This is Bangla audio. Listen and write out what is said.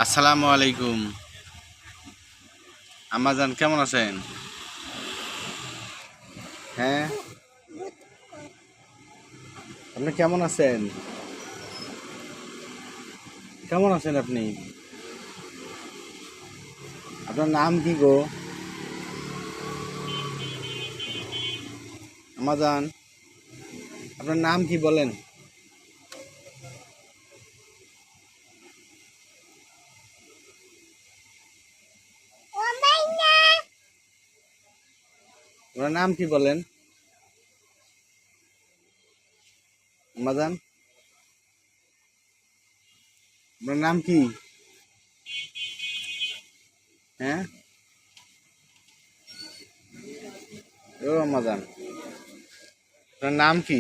আসসালামু আলাইকুম। আমাজান কেমন আছেন? হ্যাঁ, আপনি কেমন আছেন? কেমন আছেন আপনি? আপনার নাম কি গো? আমাজান, আপনার নাম কি বলেন? আপনার নাম কি বলেন? আমাজান, আপনার নাম কি? হ্যাঁ, ও আমাজান, আপনার নাম কি?